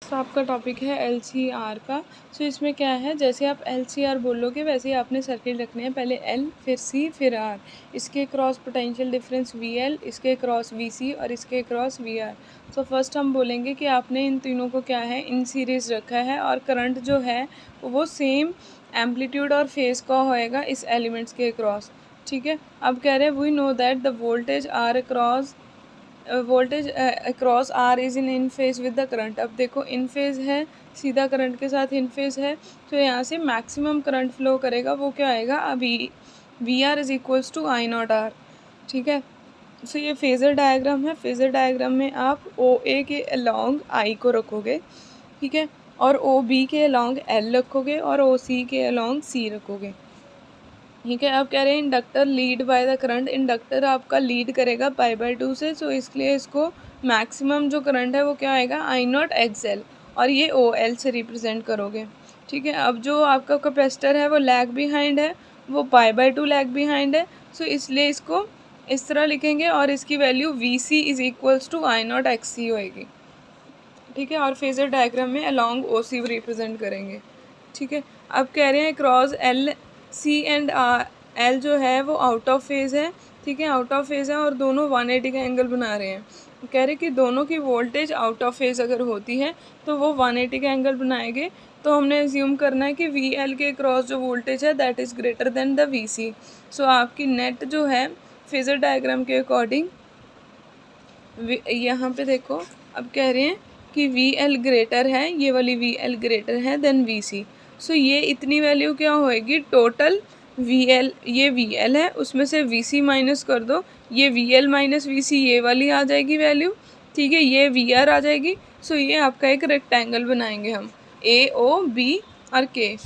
तो आपका टॉपिक है LCR का। सो इसमें क्या है, जैसे आप LCR बोलोगे वैसे ही आपने सर्किट रखने हैं, पहले L फिर C फिर R। इसके क्रॉस पोटेंशियल डिफरेंस VL, इसके क्रॉस VC और इसके क्रॉस VR। सो फर्स्ट हम बोलेंगे कि आपने इन तीनों को क्या है, इन सीरीज़ रखा है और करंट जो है वो सेम एम्पलीट्यूड और फेज़ का होएगा इस एलिमेंट्स के क्रॉस। ठीक है, अब कह रहे हैं we know that the voltage R across voltage across R is in phase with the current. अब देखो इन फेज है, सीधा करंट के साथ इन फेज है, तो यहाँ से मैक्सिमम करंट फ्लो करेगा, वो क्या आएगा, अभी V R is equals to I naught R. ठीक है, सो ये फेज़र डायग्राम है। फेज़र डायग्राम में आप ओ ए के अलॉन्ग आई को रखोगे, ठीक है, और ओ बी के अलॉन्ग एल रखोगे और ओ सी के अलॉन्ग सी रखोगे। ठीक है, अब कह रहे हैं inductor lead by the current. Inductor आपका लीड करेगा पाई/2 से, सो इसलिए इसको मैक्सिमम जो करंट है वो क्या आएगा, आई नॉट XL, और ये OL से रिप्रेजेंट करोगे। ठीक है, अब जो आपका कैपेसिटर है वो लैग बिहाइंड है, वो पाई/2 लैग बिहाइंड है, सो इसलिए इसको इस तरह लिखेंगे और इसकी value VC is equals to I not XC होएगी। ठीक है, और फेजर डायग्राम में अलॉन्ग OC रिप्रेजेंट करेंगे। ठीक है, अब कह रहे हैं क्रॉस LC एंड L जो है वो आउट ऑफ फेज़ है। ठीक है, आउट ऑफ फेज़ है और दोनों 180 का एंगल बना रहे हैं। कह रहे कि दोनों की वोल्टेज आउट ऑफ फेज़ अगर होती है तो वो 180 का एंगल बनाएंगे, तो हमने एज्यूम करना है कि VL के क्रॉस जो वोल्टेज है that is greater than the VC। सो आपकी नेट जो है फेजर डायग्राम के अकॉर्डिंग यहाँ पे देखो, अब कह रहे हैं कि VL ग्रेटर है, ये वाली VL ग्रेटर है देन VC। सो ये इतनी वैल्यू क्या होएगी, टोटल VL, ये VL है, उसमें से VC माइनस कर दो, ये VL माइनस VC ये वाली आ जाएगी वैल्यू। ठीक है, ये VR आ जाएगी। सो ये आपका एक रेक्टेंगल बनाएंगे हम, AOB और K।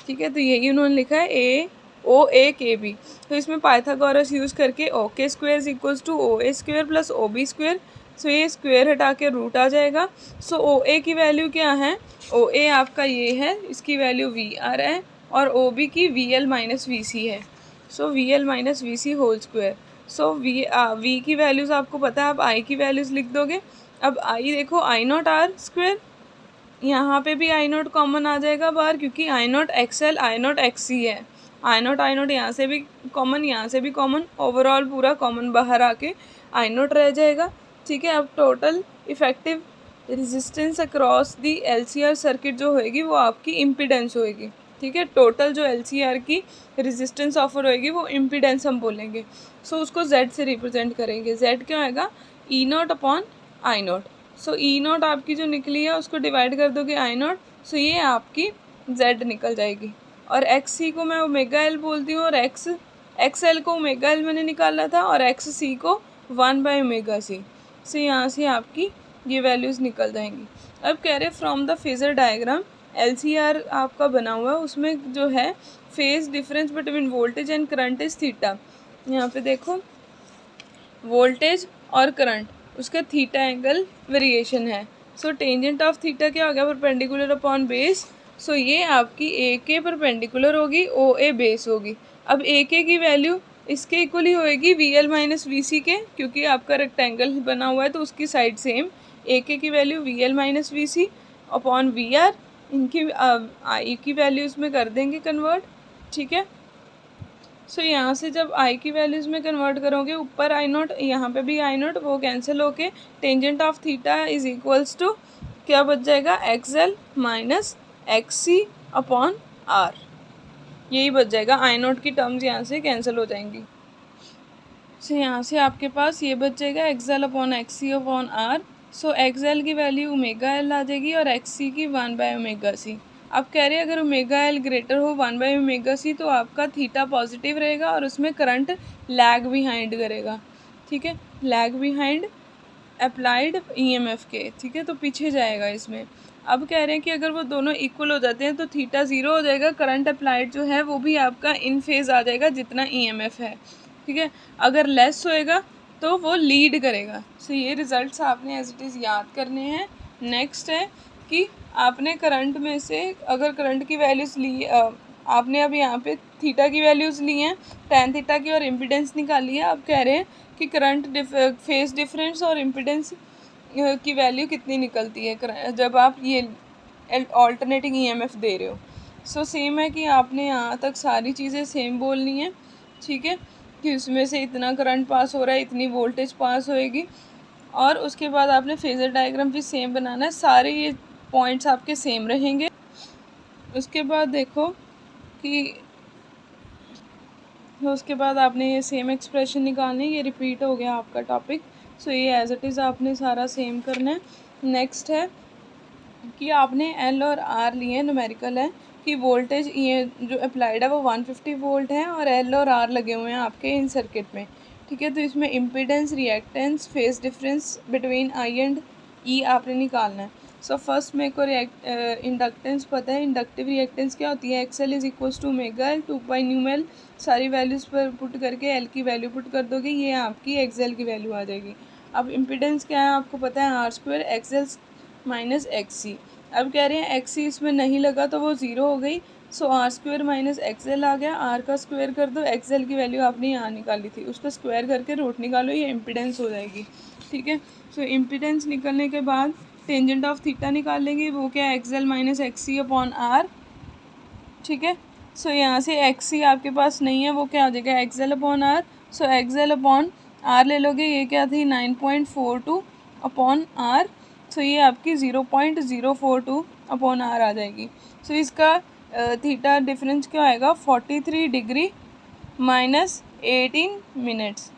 ठीक है, तो यही उन्होंने लिखा है AOAKB। तो इसमें पाइथागोरस यूज़ करके OK square is equals to OA square plus OB square. So ये स्क्वायर हटा के रूट आ जाएगा। सो OA की वैल्यू क्या है, OA आपका ये है, इसकी वैल्यू VR है, और OB की VL माइनस VC है। So VL minus VC whole square. So V की वैल्यूज़ आपको पता है, आप I की वैल्यूज़ लिख दोगे। अब I देखो, आई नॉट आर स्क्वायर, यहाँ पे भी आई नॉट कॉमन आ जाएगा बाहर, क्योंकि I naught XL I not XC है। आई नॉट यहाँ से भी कॉमन, यहाँ से भी कॉमन, ओवरऑल पूरा कॉमन बाहर आके आई नॉट रह जाएगा। ठीक है, अब total effective resistance across the LCR circuit जो होएगी वो आपकी इम्पीडेंस होएगी। ठीक है, टोटल जो LCR की रेजिस्टेंस ऑफर होएगी वो इम्पीडेंस हम बोलेंगे। सो उसको Z से रिप्रेजेंट करेंगे। Z क्या होएगा, E not upon I not. So E not आपकी जो निकली है उसको डिवाइड कर दोगे आई नॉट, सो ये आपकी Z निकल जाएगी। और XC को मैं ओमेगा L बोलती हूँ, और XL को ओमेगा L मैंने निकाला था, और XC को 1/ओमेगा C। सो यहाँ से आपकी ये वैल्यूज़ निकल जाएंगी। अब कह रहे from the phasor diagram LCR आपका बना हुआ है, उसमें जो है phase difference between voltage and current is theta. यहाँ पे देखो, वोल्टेज और करंट, उसका थीटा एंगल वेरिएशन है। सो टेंजेंट ऑफ थीटा क्या हो गया, परपेंडिकुलर अपॉन बेस। सो ये आपकी ए के परपेंडिकुलर होगी, OA बेस होगी। अब ए के की वैल्यू इसके इक्वली होएगी VL माइनस VC के, क्योंकि आपका रेक्टेंगल बना हुआ है तो उसकी साइड सेम। ए के की value VL minus VC upon VR, इनकी आई की वैल्यूज़ में कर देंगे कन्वर्ट। ठीक है, सो यहाँ से जब I की वैल्यूज़ में कन्वर्ट करोगे, ऊपर आई नॉट, यहाँ पे भी आई नॉट, वो कैंसिल होके tangent of theta is equals to क्या बच जाएगा, XL minus XC upon R। यही बच जाएगा, आई नॉट की टर्म्स यहाँ से कैंसिल हो जाएंगी। सो यहाँ से आपके पास ये बच जाएगा XL upon XC upon R। सो XL की वैल्यू ओमेगा L आ जाएगी और XC की 1/ओमेगा C। अब कह रहे हैं अगर ओमेगा L ग्रेटर हो 1/ओमेगा C तो आपका थीटा पॉजिटिव रहेगा और उसमें करंट लैग बिहाइंड करेगा। ठीक है, लैग बिहाइंड अप्लाइड EMF के। ठीक है, तो पीछे जाएगा इसमें। अब कह रहे हैं कि अगर वो दोनों इक्वल हो जाते हैं तो थीटा 0 हो जाएगा, करंट अप्लाइड जो है वो भी आपका इन फेज आ जाएगा जितना EMF है। ठीक है, अगर लेस होएगा तो वो लीड करेगा। सो ये रिजल्ट्स आपने एज इट इज़ याद करने हैं। नेक्स्ट है कि आपने करंट में से अगर करंट की वैल्यूज़ ली, आपने अब यहाँ पे थीटा की वैल्यूज़ ली हैं, tan थीटा की, और इम्पीडेंस निकाली है। अब कह रहे हैं कि करंट फेज डिफरेंस और इम्पीडेंस की वैल्यू कितनी निकलती है जब आप ये ऑल्टरनेटिंग ईएमएफ दे रहे हो। सो सेम है कि आपने यहाँ तक सारी चीज़ें सेम बोलनी है, ठीक है, कि उसमें से इतना करंट पास हो रहा है, इतनी वोल्टेज पास होएगी, और उसके बाद आपने फेज़र डायग्राम भी सेम बनाना है, सारे ये पॉइंट्स आपके सेम रहेंगे। उसके बाद देखो कि उसके बाद आपने ये सेम एक्सप्रेशन निकालनी है, ये रिपीट हो गया आपका टॉपिक। सो ये एज इट इज़ आपने सारा सेम करना है। नेक्स्ट है कि आपने एल और आर लिए हैं, न्यूमेरिकल है कि वोल्टेज ये जो अप्लाइड है वो 150 वोल्ट है और एल और आर लगे हुए हैं आपके इन सर्किट में, ठीक है। तो इसमें impedance, reactance, phase difference between I and E आपने निकालना है। सो फर्स्ट मेरे को इंडक्टेंस पता है। इंडक्टिव रिएक्टेंस क्या होती है? XL is equals to omega L 2 pi nu L. सारी वैल्यूज़ पर पुट करके एल की वैल्यू पुट कर दोगे, ये आपकी एक्सएल की वैल्यू आ जाएगी। अब इम्पीडेंस क्या है आपको पता है, R square XL minus X C. अब कह रहे हैं एक्स सी इसमें नहीं लगा तो वो ज़ीरो हो गई। सो आर स्क्वायर माइनस एक्सएल आ गया। आर का स्क्वायर कर दो, एक्सएल की वैल्यू आपने यहाँ निकाली थी उसका स्क्वायर करके रूट निकालो, ये इम्पीडेंस हो जाएगी, ठीक है। सो इम्पीडेंस निकलने के बाद टेंजेंट ऑफ थीटा निकाल लेंगे, वो क्या है, XL minus X C upon R, ठीक है। सो यहाँ से एक्स सी आपके पास नहीं है, वो क्या आ जाएगा, XL upon R. So XL upon R ले लोगे, ये क्या थी 9.42 अपॉन आर। सो ये आपकी 0.042 अपॉन आर आ जाएगी। सो इसका थीटा डिफरेंस क्या आएगा, 43 डिग्री माइनस 18 मिनट्स,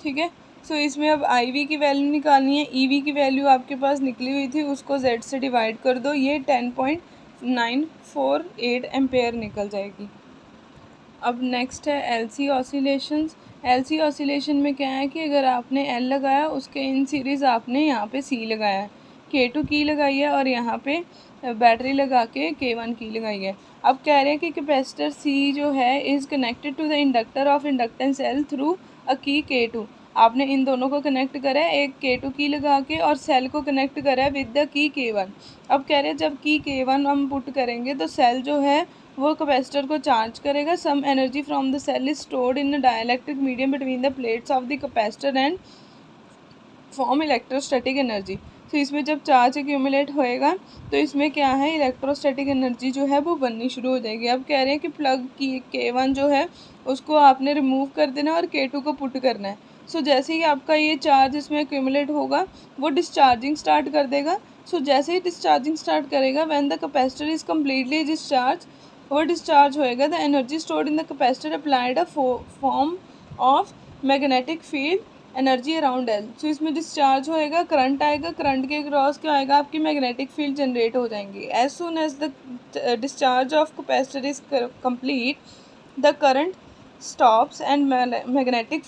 ठीक है। सो इसमें अब आई वी की वैल्यू निकालनी है। ई वी की वैल्यू आपके पास निकली हुई थी, उसको जेड से डिवाइड कर दो, ये 10.948 एम्पेयर निकल जाएगी। अब नेक्स्ट है L C oscillations. L C oscillation में क्या है कि अगर आपने एल लगाया, उसके इन सीरीज़ आपने यहाँ पे सी लगाया है, K2 की लगाई है और यहाँ पे बैटरी लगा के K1 की लगाई है। अब कह रहे हैं कि कैपेसिटर सी जो है is connected to the inductor of inductance L through a key K2। आपने इन दोनों को कनेक्ट करा है, एक K2 की लगा के, और सेल को कनेक्ट करा है विद द की K1। अब कह रहे हैं जब की K1 हम पुट करेंगे तो सेल जो है वो कैपेसिटर को चार्ज करेगा। Some energy from the cell is stored in dielectric medium between the plates of the capacitor and form electrostatic energy. तो इसमें जब चार्ज एक्यूमुलेट होएगा तो इसमें क्या है, इलेक्ट्रोस्टैटिक एनर्जी जो है वो बननी शुरू हो जाएगी। अब कह रहे हैं कि प्लग की K1 जो है उसको आपने रिमूव कर देना और K2 को पुट करना है। सो जैसे ही आपका ये चार्ज इसमें एक्यूमुलेट होगा वो डिस्चार्जिंग स्टार्ट कर देगा। सो जैसे ही डिस्चार्जिंग स्टार्ट करेगा, when the capacitor is completely discharge, वो डिस्चार्ज होएगा, the energy stored in the capacitor applied a form of magnetic field energy around L. So इसमें डिस्चार्ज होएगा, करंट आएगा, करंट के क्रॉस क्या आएगा, आपकी मैग्नेटिक फील्ड जनरेट हो जाएंगी। As soon as the discharge of capacitor is complete, the current stops and magnetic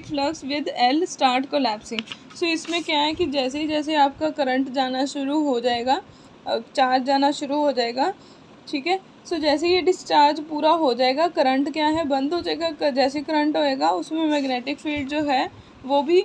flux with L start collapsing. So इसमें क्या है कि जैसे ही जैसे आपका करंट जाना शुरू हो जाएगा, चार्ज जाना शुरू हो जाएगा, ठीक है। सो जैसे ये डिस्चार्ज पूरा हो जाएगा, करंट क्या है, बंद हो जाएगा। जैसे करंट होएगा उसमें मैग्नेटिक फील्ड जो है वो भी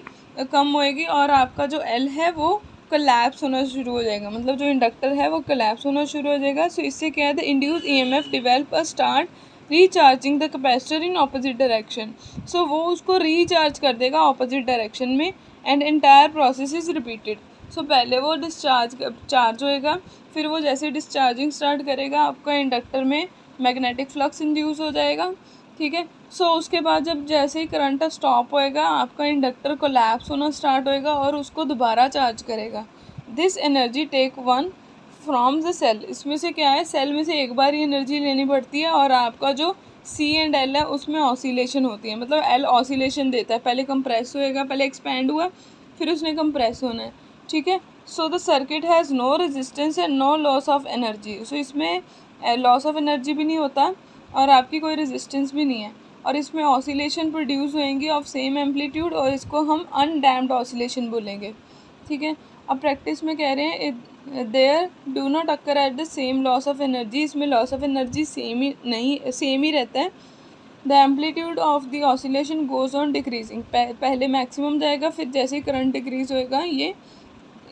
कम होएगी और आपका जो एल है वो कोलैप्स होना शुरू हो जाएगा, मतलब जो इंडक्टर है वो कोलैप्स होना शुरू हो जाएगा। सो इससे क्या है, the induce EMF develop a start recharging the capacitor in opposite direction. So वो उसको रीचार्ज कर देगा ऑपोजिट डायरेक्शन में, and entire process is repeated. So पहले वो चार्ज होएगा, फिर वो जैसे डिस्चार्जिंग स्टार्ट करेगा आपका इंडक्टर में मैग्नेटिक फ्लक्स इंड्यूस हो जाएगा, ठीक है। सो उसके बाद जब जैसे ही करंट स्टॉप होएगा, आपका इंडक्टर कोलैप्स होना स्टार्ट होएगा और उसको दोबारा चार्ज करेगा। This energy taken from the cell. इसमें से क्या है, सेल में से एक बार ही एनर्जी लेनी पड़ती है और आपका जो सी एंड एल है उसमें ऑसिलेशन होती है, मतलब एल ऑसिलेशन देता है, पहले कंप्रेस होएगा, पहले एक्सपैंड हुआ फिर उसने कंप्रेस होना है, ठीक है। So the circuit has no resistance and no loss of energy. So इसमें लॉस ऑफ एनर्जी भी नहीं होता और आपकी कोई रेजिस्टेंस भी नहीं है, और इसमें ऑसिलेशन प्रोड्यूस होएंगी ऑफ सेम एम्पलीट्यूड, और इसको हम अनडैम्प्ड ऑसिलेशन बोलेंगे, ठीक है। अब प्रैक्टिस में कह रहे हैं there do not occur at the same loss of energy. इसमें लॉस ऑफ एनर्जी सेम ही रहता है। The amplitude of the oscillation goes on decreasing. पहले मैक्सिमम जाएगा, फिर जैसे ही करंट डिक्रीज होएगा ये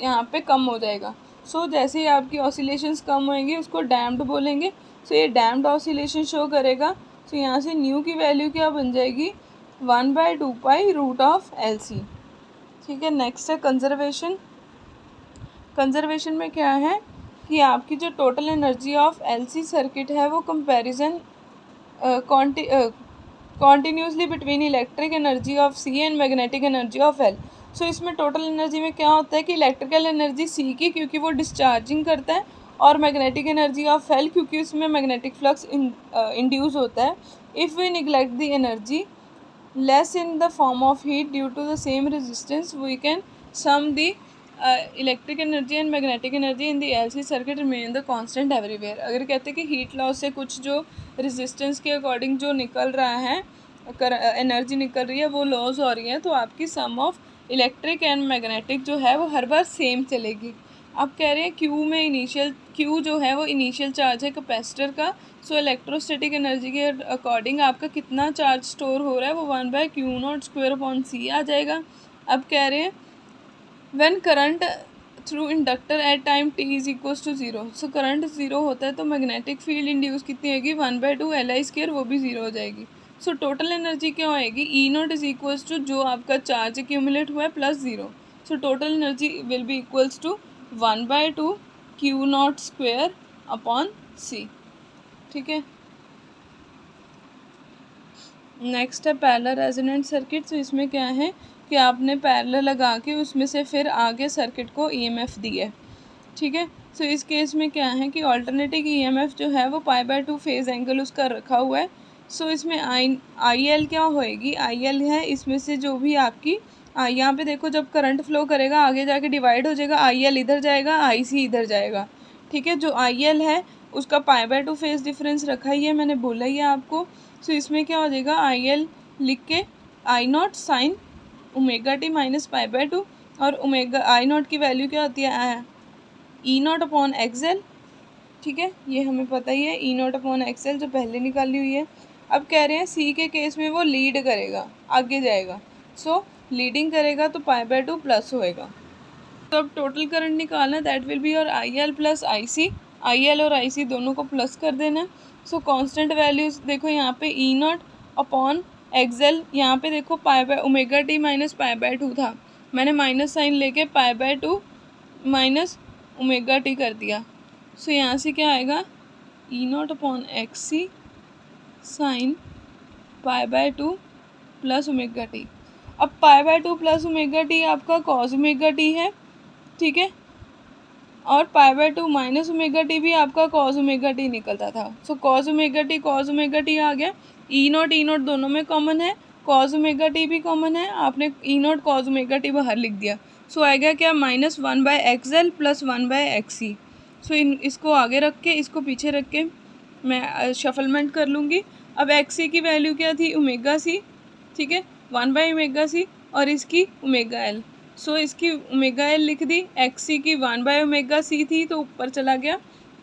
यहाँ पे कम हो जाएगा। सो जैसे ही आपकी ऑसिलेशंस कम होएंगी उसको डैम्प्ड बोलेंगे। सो ये डैम्प्ड ऑसिलेशन शो करेगा। सो यहाँ से न्यू की वैल्यू क्या बन जाएगी, 1/2 pi root of L C. ठीक है, नेक्स्ट है कंजर्वेशन। कंजर्वेशन में क्या है कि आपकी जो total energy of L C circuit है वो comparison continuously between electric energy of C and magnetic energy of L. So इसमें टोटल एनर्जी में क्या होता है कि इलेक्ट्रिकल एनर्जी सी की, क्योंकि वो डिस्चार्जिंग करता है, और मैग्नेटिक एनर्जी ऑफ एल क्योंकि उसमें मैग्नेटिक फ्लक्स इंड्यूस होता है। If we neglect the energy less in the form of heat due to the same resistance, we can sum the electric energy and magnetic energy in the LC circuit remain the constant everywhere। अगर कहते हैं कि heat loss से कुछ जो resistance के according जो निकल रहा है, एनर्जी निकल रही है, वो लॉस हो रही है, तो आपकी सम ऑफ इलेक्ट्रिक एंड मैग्नेटिक जो है वो हर बार सेम चलेगी। आप कह रहे हैं क्यू में इनिशियल, क्यू जो है वो इनिशियल चार्ज है कैपेसिटर का। सो इलेक्ट्रोस्टैटिक एनर्जी के अकॉर्डिंग आपका कितना चार्ज स्टोर हो रहा है वो 1/Q0² आ जाएगा। अब कह रहे हैं when current through inductor at time t is equals to 0। So current 0 होता है तो मैग्नेटिक फील्ड इंड्यूस कितनी होगी 1/2 Li², वो भी 0 हो जाएगी। सो टोटल एनर्जी क्या होएगी E0 इज इक्वल्स टू जो आपका चार्ज एक्यूमुलेट हुआ है plus 0। So total energy will be equals to 1/2 Q0² upon C। ठीक है, नेक्स्ट है पैरेलल रेजोनेंट सर्किट। तो इसमें क्या है कि आपने पैरेलल लगा के उसमें से फिर आगे सर्किट को ईएमएफ दी है। ठीक है, सो इस केस में क्या है कि ऑल्टरनेटिंग ईएमएफ जो है वो π/2 फेज एंगल उसका रखा हुआ है। सो इसमें आई एल क्या होएगी, आई एल है इसमें से जो भी आपकी यहाँ पे देखो जब करंट फ्लो करेगा आगे जाके डिवाइड हो जाएगा, आई एल इधर जाएगा, आई सी इधर जाएगा। ठीक है, जो आई एल है उसका π/2 फेज डिफरेंस रखा ही है, मैंने बोला ही है आपको। सो इसमें क्या हो जाएगा आई एल लिख के I0 साइन ω/t माइनस π/2, और ओमेगा I0 की वैल्यू क्या होती है E0 अपॉन XL। ठीक है, ये हमें पता ही है E0 अपॉन XL जो पहले निकाली हुई है। अब कह रहे हैं सी के केस में वो लीड करेगा, आगे जाएगा। सो लीडिंग करेगा तो π/2 प्लस होएगा। तो अब टोटल करंट निकालना, दैट विल बी और IL प्लस IC। IL और IC दोनों को प्लस कर देना। सो कांस्टेंट वैल्यूज़ देखो यहाँ पे E0 अपॉन XL, यहाँ पे देखो ω/t माइनस π/2 था, मैंने माइनस साइन लेके π/2 माइनस ω/t कर दिया। सो यहाँ से क्या आएगा E0 upon XC sign π/2 plus ω/t। अब π/2 प्लस ω/t आपका cos ω/t है। ठीक है, और π/2 माइनस ω/t भी आपका cos ω/t निकलता था। सो cos ω/t आ गया। E0 दोनों में कॉमन है, cos ω/t भी कॉमन है, आपने E0 cos ω/t बाहर लिख दिया। सो आएगा क्या -1/XL प्लस 1/XC। सो इसको आगे रख के इसको पीछे रख के मैं शफलमेंट कर लूँगी। अब XC की वैल्यू क्या थी ω/C। ठीक है, 1/ω/C और इसकी ω/L। सो इसकी ω/L लिख दी, XC की 1/ω/C थी तो ऊपर चला गया,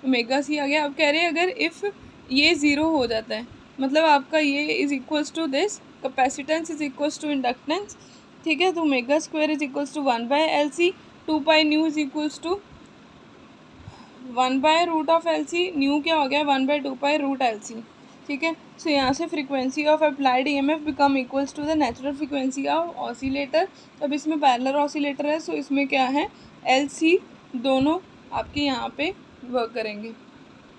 ω/C आ गया। अब कह रहे हैं अगर इफ़ ये 0 हो जाता है, मतलब आपका ये is equals to this, capacitance is equals to inductance. ठीक है, तो ω² is equals to 1/LC, 2π nu is equals to 1/√LC। Nu क्या हो गया 1/2π√LC। ठीक है, सो यहाँ से frequency of applied EMF become equals to the natural frequency of oscillator. अब इसमें पैरेलल ऑसिलेटर है, सो इसमें क्या है LC दोनों आपके यहाँ पे वर्क करेंगे।